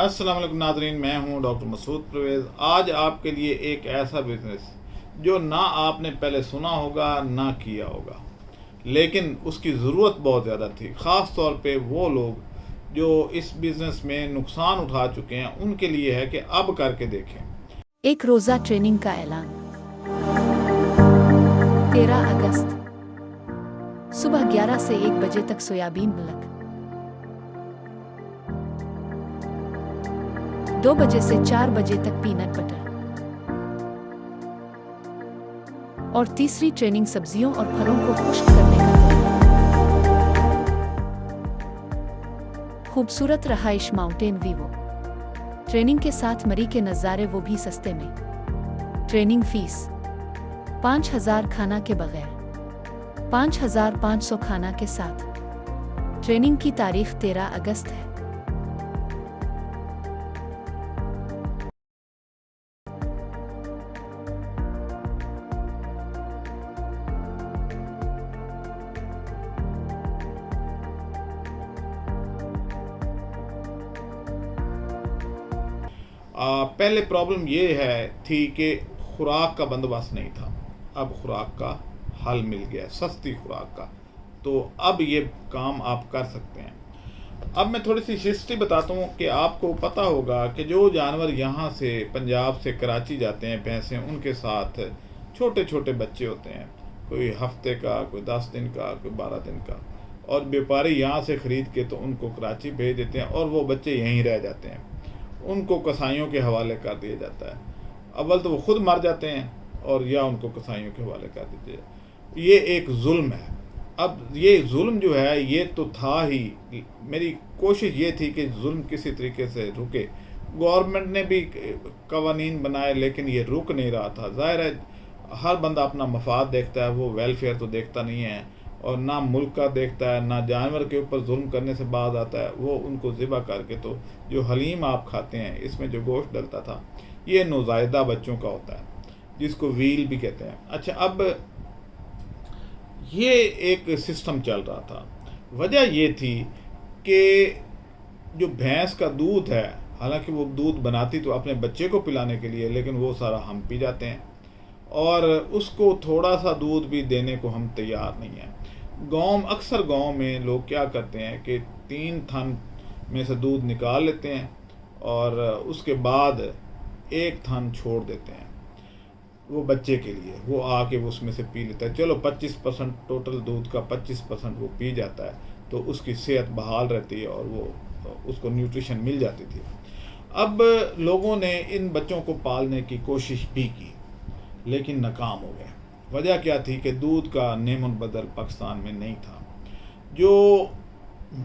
अस्सलाम वालेकुम नाज़रीन, मैं हूं डॉक्टर मसूद परवेज़। आज आपके लिए एक ऐसा बिज़नेस जो ना आपने पहले सुना होगा ना किया होगा, लेकिन उसकी ज़रूरत बहुत ज़्यादा थी। ख़ास तौर पे वो लोग जो इस बिज़नेस में नुकसान उठा चुके हैं, उनके लिए है कि अब करके देखें। एक रोज़ा ट्रेनिंग का ऐलान। 13 अगस्त सुबह 11 से 1 बजे तक सोयाबीन मिल्क, 2 बजे से 4 बजे तक पीनट बटर और तीसरी ट्रेनिंग सब्जियों और फलों को खुश्क करने का तरीका। खूबसूरत रहाइश माउंटेन वीवो। ट्रेनिंग के साथ मरी के नज़ारे, वो भी सस्ते में। ट्रेनिंग फीस 5,000 खाना के बगैर, 5,500 खाना के साथ। ट्रेनिंग की तारीख 13 अगस्त है। पहले प्रॉब्लम ये थी कि खुराक का बंदोबस्त नहीं था। अब खुराक का हल मिल गया, सस्ती खुराक का, तो अब ये काम आप कर सकते हैं। अब मैं थोड़ी सी हिस्ट्री बताता हूँ कि आपको पता होगा कि जो जानवर यहाँ से पंजाब से कराची जाते हैं, भैंसें, उनके साथ छोटे छोटे बच्चे होते हैं, कोई हफ्ते का, कोई 10 दिन का, कोई 12 दिन का, और व्यापारी यहाँ से ख़रीद के तो उनको कराची भेज देते हैं और वो बच्चे यहीं रह जाते हैं। उनको कसाईयों के हवाले कर दिया जाता है। अव्वल तो वो खुद मर जाते हैं और या उनको कसाईयों के हवाले कर देते हैं। ये एक जुल्म है। अब ये जुल्म जो है ये तो था ही। मेरी कोशिश ये थी कि जुल्म किसी तरीके से रुके। गवर्नमेंट ने भी कवानीन बनाए, लेकिन ये रुक नहीं रहा था। ज़ाहिर है हर बंदा अपना मफाद देखता है, वो वेलफेयर तो देखता नहीं है, और ना मुल्क का देखता है, ना जानवर के ऊपर जुल्म करने से बाज आता है। वो उनको ज़िबा करके, तो जो हलीम आप खाते हैं इसमें जो गोश्त डलता था, ये नौज़ायदा बच्चों का होता है, जिसको व्हील भी कहते हैं। अच्छा, अब ये एक सिस्टम चल रहा था। वजह ये थी कि जो भैंस का दूध है, हालांकि वो दूध बनाती तो अपने बच्चे को पिलाने के लिए, लेकिन वो सारा हम पी जाते हैं, और उसको थोड़ा सा दूध भी देने को हम तैयार नहीं हैं। अक्सर गांव में लोग क्या करते हैं कि 3 थन में से दूध निकाल लेते हैं और उसके बाद 1 थन छोड़ देते हैं वो बच्चे के लिए। वो आके वो उसमें से पी लेता है। चलो 25% टोटल दूध का 25% वो पी जाता है, तो उसकी सेहत बहाल रहती है और वो उसको न्यूट्रिशन मिल जाती थी। अब लोगों ने इन बच्चों को पालने की कोशिश भी की, लेकिन नाकाम हो गए। वजह क्या थी कि दूध का नेमन बदल पाकिस्तान में नहीं था। जो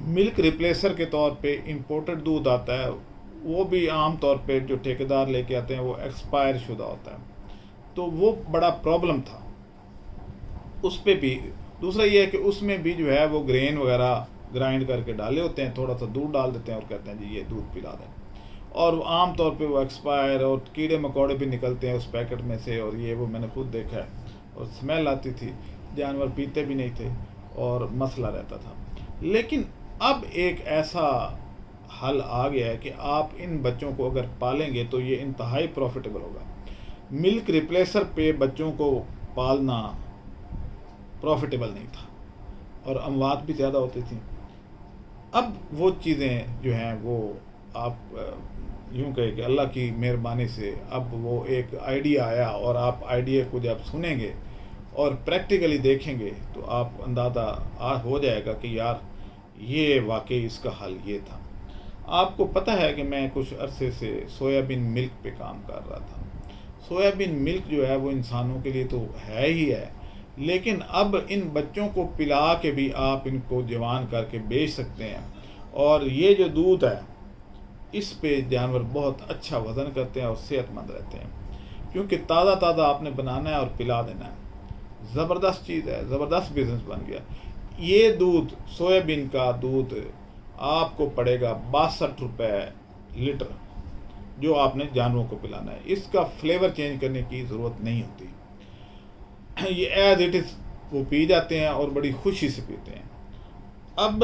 मिल्क रिप्लेसर के तौर पे इंपोर्टेड दूध आता है, वो भी आम तौर पे जो ठेकेदार लेके आते हैं वो एक्सपायर शुदा होता है, तो वो बड़ा प्रॉब्लम था उस पर भी। दूसरा ये है कि उसमें भी जो है वो ग्रेन वगैरह ग्राइंड करके डाले होते हैं, थोड़ा सा दूध डाल देते हैं और कहते हैं जी ये दूध पिला दें, और आम तौर पे वो एक्सपायर और कीड़े मकोड़े भी निकलते हैं उस पैकेट में से, और ये वो मैंने खुद देखा है, और स्मेल आती थी, जानवर पीते भी नहीं थे और मसला रहता था। लेकिन अब एक ऐसा हल आ गया है कि आप इन बच्चों को अगर पालेंगे तो ये इंतहाई प्रॉफिटेबल होगा। मिल्क रिप्लेसर पे बच्चों को पालना प्रॉफिटेबल नहीं था और अमवात भी ज़्यादा होती थी। अब वो चीज़ें जो हैं वो आप यूँ कहें कि अल्लाह की मेहरबानी से अब वो एक आइडिया आया, और आप आइडिया को जब सुनेंगे और प्रैक्टिकली देखेंगे तो आप अंदाज़ा हो जाएगा कि यार ये वाकई इसका हल ये था। आपको पता है कि मैं कुछ अरसे से सोयाबीन मिल्क पे काम कर रहा था। सोयाबीन मिल्क जो है वो इंसानों के लिए तो है ही है, लेकिन अब इन बच्चों को पिला के भी आप इनको जवान करके बेच सकते हैं, और ये जो दूध है इस पे जानवर बहुत अच्छा वज़न करते हैं और सेहतमंद रहते हैं, क्योंकि ताज़ा ताज़ा आपने बनाना है और पिला देना है। ज़बरदस्त चीज़ है, ज़बरदस्त बिज़नेस बन गया। ये दूध, सोयाबीन का दूध आपको पड़ेगा 62 रुपये लीटर, जो आपने जानवरों को पिलाना है। इसका फ्लेवर चेंज करने की ज़रूरत नहीं होती, ये एज इट इज़ वो पी जाते हैं और बड़ी खुशी से पीते हैं। अब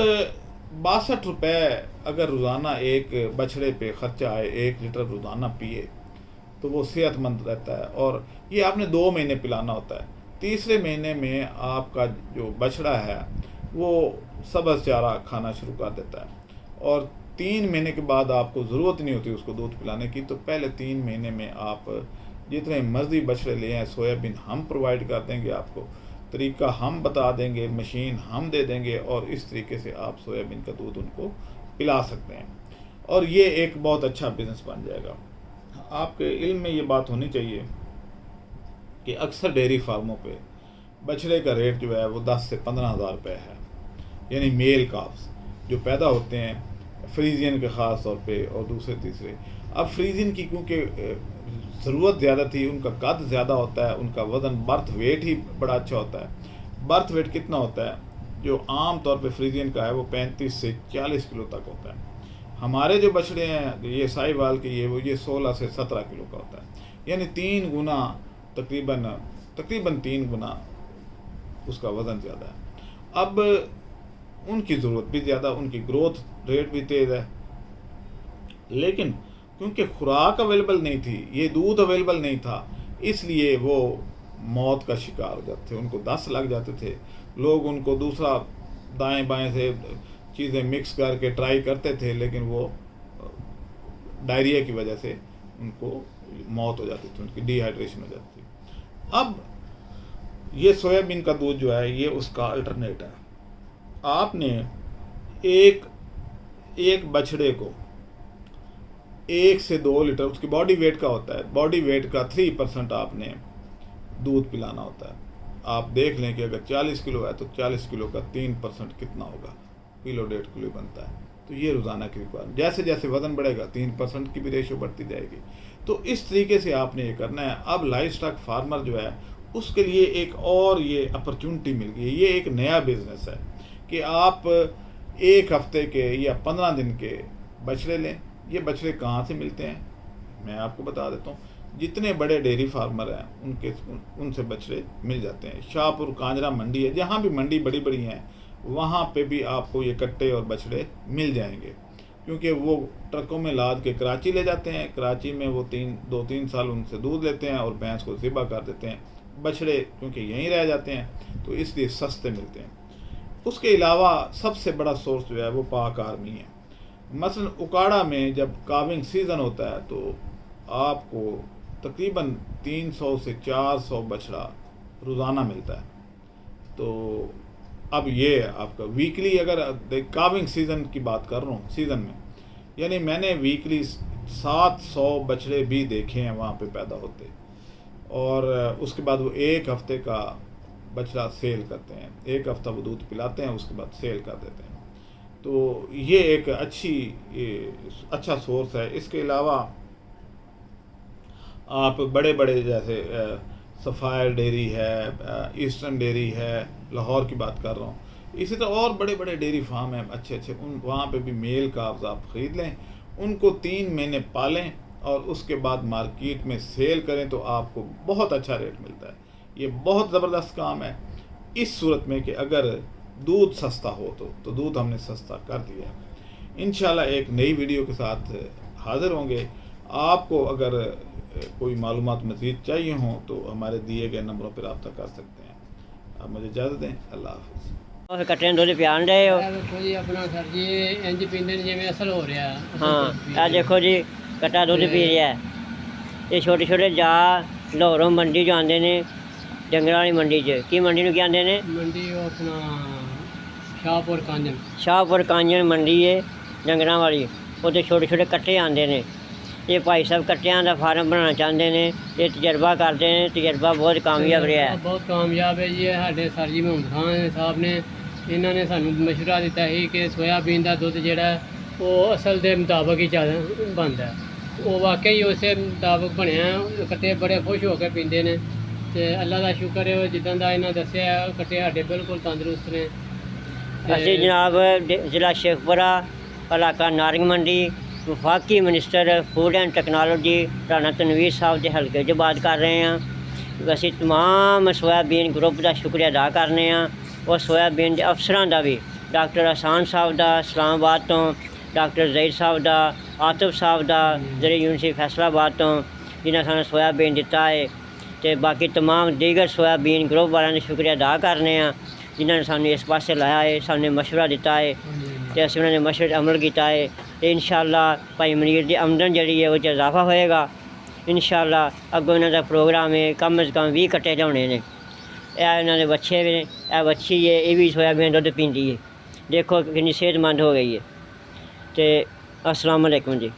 62 रुपये अगर रोज़ाना एक बछड़े पे ख़र्चा आए, 1 लीटर रोज़ाना पिए तो वो सेहतमंद रहता है। और ये आपने 2 महीने पिलाना होता है। तीसरे महीने में आपका जो बछड़ा है वो सब्ज़ चारा खाना शुरू कर देता है और 3 महीने के बाद आपको ज़रूरत नहीं होती उसको दूध पिलाने की। तो पहले 3 महीने में आप जितने मर्ज़ी बछड़े ले आएँ, सोयाबीन हम प्रोवाइड कर देंगे आपको, तरीका हम बता देंगे, मशीन हम दे देंगे और इस तरीके से आप सोयाबीन का दूध उनको पिला सकते हैं और ये एक बहुत अच्छा बिज़नेस बन जाएगा। आपके इल्म में ये बात होनी चाहिए कि अक्सर डेयरी फार्मों पे बछड़े का रेट जो है वो 10 से 15 हज़ार रुपये है, यानी मेल काफ्स जो पैदा होते हैं फ्रीजियन के ख़ास तौर पे और दूसरे तीसरे। अब फ्रीजियन की क्योंकि ज़रूरत ज़्यादा थी, उनका कद ज़्यादा होता है, उनका वज़न बर्थ वेट ही बड़ा अच्छा होता है। बर्थ वेट कितना होता है? जो आम तौर पे फ्रीजियन का है वो 35 से 40 किलो तक होता है। हमारे जो बछड़े हैं ये साहिवाल के ये 16 से 17 किलो का होता है, यानी 3 गुना तकरीबन 3 गुना उसका वज़न ज़्यादा है। अब उनकी ज़रूरत भी ज़्यादा, उनकी ग्रोथ रेट भी तेज़ है, लेकिन क्योंकि खुराक अवेलेबल नहीं थी, ये दूध अवेलेबल नहीं था, इसलिए वो मौत का शिकार हो जाते थे। उनको दस्त लग जाते थे, लोग उनको दूसरा दाएं बाएं से चीज़ें मिक्स करके ट्राई करते थे, लेकिन वो डायरिया की वजह से उनको मौत हो जाती थी, उनकी डिहाइड्रेशन हो जाती थी। अब ये सोयाबीन का दूध जो है ये उसका अल्टरनेट है। आपने एक बछड़े को 1 से 2 लीटर, उसकी बॉडी वेट का होता है, बॉडी वेट का 3% आपने दूध पिलाना होता है। आप देख लें कि अगर 40 किलो है तो 40 किलो का 3% कितना होगा, किलो 1.5 किलो बनता है। तो ये रोज़ाना की रिक्वायरमेंट, जैसे जैसे वज़न बढ़ेगा 3% की भी रेशो बढ़ती जाएगी। तो इस तरीके से आपने ये करना है। अब लाइव स्टॉक फार्मर जो है उसके लिए एक और ये अपॉर्चुनिटी मिल गई है, ये एक नया बिज़नेस है कि आप 1 हफ्ते के या 15 दिन के बछड़े लें। ये बछड़े कहाँ से मिलते हैं मैं आपको बता देता हूँ। जितने बड़े डेयरी फार्मर हैं उनसे बछड़े मिल जाते हैं। शाहपुर कांजरा मंडी है, जहाँ भी मंडी बड़ी बड़ी हैं वहाँ पे भी आपको ये कट्टे और बछड़े मिल जाएंगे, क्योंकि वो ट्रकों में लाद के कराची ले जाते हैं। कराची में वो 2-3 साल उनसे दूध लेते हैं और भैंस को ज़िबा कर देते हैं। बछड़े क्योंकि यहीं रह जाते हैं तो इसलिए सस्ते मिलते हैं। उसके अलावा सबसे बड़ा सोर्स जो है वो पाक आर्मी है। मसलन उकाड़ा में जब काविंग सीज़न होता है तो आपको तकरीबन 300 से 400 बछड़ा रोज़ाना मिलता है। तो अब ये आपका वीकली, अगर काविंग सीज़न की बात कर रहा हूँ, सीज़न में यानी मैंने वीकली 700 बछड़े भी देखे हैं वहाँ पे पैदा होते, और उसके बाद वो 1 हफ्ते का बछड़ा सेल करते हैं। 1 हफ्ता वो दूध पिलाते हैं, उसके बाद सेल कर देते हैं। तो ये एक अच्छा सोर्स है। इसके अलावा आप बड़े बड़े जैसे सफ़ायर डेयरी है, ईस्टर्न डेयरी है, लाहौर की बात कर रहा हूँ, इसी तरह और बड़े बड़े डेयरी फार्म हैं अच्छे, वहाँ पे भी मेल काव्स आप ख़रीद लें, उनको 3 महीने पालें और उसके बाद मार्केट में सेल करें तो आपको बहुत अच्छा रेट मिलता है। ये बहुत ज़बरदस्त काम है इस सूरत में कि अगर दूध सस्ता हो तो दूध हमने सस्ता कर दिया है। इंशाल्लाह एक नई वीडियो के साथ हाज़िर होंगे। आपको अगर कोई मालूमात मज़ीद चाहिए हों तो हमारे दिए गए नंबरों पर रब्ता कर सकते हैं। आप मुझे इजाज़त दें। अल्लाह हाफ़िज़। कट्टे दुध पियान रहे हो? देखो जी अपना सर जी इंज पींदे ने जिवें असल हो रहा है। हाँ, देखो जी कट्टा दुध पी रहा है। ये छोटे छोटे जा लाहौरों मंडी जो आते ने, डंगर वाली मंडी च की मंडी नूं की आंदे ने? मंडी वो अपना शाहपुर कांजन मंडी है डंगरां वाली, उत्थे छोटे छोटे कट्टे आंदे ने। ये भाई साहब कट्टियां दा फार्म बनाना चाहते हैं, ये तजर्बा करते हैं, तजर्बा बहुत कामयाब रहा है। बहुत कामयाब है जी। साढ़े सर जी महमूद खान साहब ने इन्होंने सानू मशवरा दिता है कि सोयाबीन का दुध जोड़ा वो असल के मुताबिक ही बनता है। वो वाकई उस मुताबिक बनया, कट्टे बड़े खुश होकर पींदे ने। तो अल्लाह का शुक्र है जिदा का इन्हें दसिया कट्टे साढ़े बिल्कुल तंदरुस्त ने। असी जनाब जिला शेखपुरा इलाका नारंग मंडी वफाकी minister food and technology Rana Tanveer साहब के हल्के च बात कर रहे हैं। असी तमाम सोयाबीन ग्रुप का शुक्रिया अदा करने और सोयाबीन के अफसरां का भी ਡਾਕਟਰ ਅਹਿਸਾਨ ਸਾਹਿਬ ਦਾ ਇਸਲਾਮਾਬਾਦ ਤੋਂ, ਡਾਕਟਰ ਜ਼ਹੀਰ ਸਾਹਿਬ ਦਾ, ਆਤਫ ਸਾਹਿਬ ਦਾ ਜਿਹੜੇ ਯੂਨੀਵਰਸਿਟੀ ਫੈਸਲਾਬਾਦ ਤੋਂ, ਜਿਨ੍ਹਾਂ ਸਾਨੂੰ ਸੋਇਆਬੀਨ ਦਿੱਤਾ ਹੈ, ਅਤੇ ਬਾਕੀ ਤਮਾਮ ਦੀਗਰ ਸੋਇਆਬੀਨ ਗਰੁੱਪ ਵਾਲਿਆਂ ਦਾ ਸ਼ੁਕਰੀਆ ਅਦਾ ਕਰਨੇ ਆ ਜਿਨ੍ਹਾਂ ਨੇ ਸਾਨੂੰ ਇਸ ਪਾਸੇ ਲਾਇਆ ਹੈ, ਸਾਨੂੰ ਮਸ਼ਵਰਾ ਦਿੱਤਾ ਹੈ ਅਤੇ ਅਸੀਂ ਉਹਨਾਂ ਦੇ ਮਸ਼ਵਰੇ 'ਤੇ ਅਮਲ ਕੀਤਾ ਹੈ। ਅਤੇ ਇਨਸ਼ਾਅੱਲਾ ਭਾਈ ਮਨੀਰ ਦੀ ਆਮਦਨ ਜਿਹੜੀ ਹੈ ਉਹ 'ਚ ਇਜ਼ਾਫਾ ਹੋਏਗਾ। ਇਨਸ਼ਾਅੱਲਾ ਅੱਗੋਂ ਇਹਨਾਂ ਦਾ ਪ੍ਰੋਗਰਾਮ ਹੈ ਕਮ ਅਜ਼ ਕਮ 20 ਕੱਟੇ ਲਿਆਉਣੇ ਨੇ। ਇਹ ਇਹਨਾਂ ਦੇ ਬੱਚੇ ਨੇ, ਇਹ ਬੱਚੀ ਹੈ, ਇਹ ਵੀ ਸੋਇਆਬੀਨ ਦੁੱਧ ਪੀਂਦੀ ਹੈ। ਦੇਖੋ ਕਿੰਨੀ ਸਿਹਤਮੰਦ ਹੋ ਗਈ ਹੈ। ਅਤੇ अस्सलाम वालेकुम जी।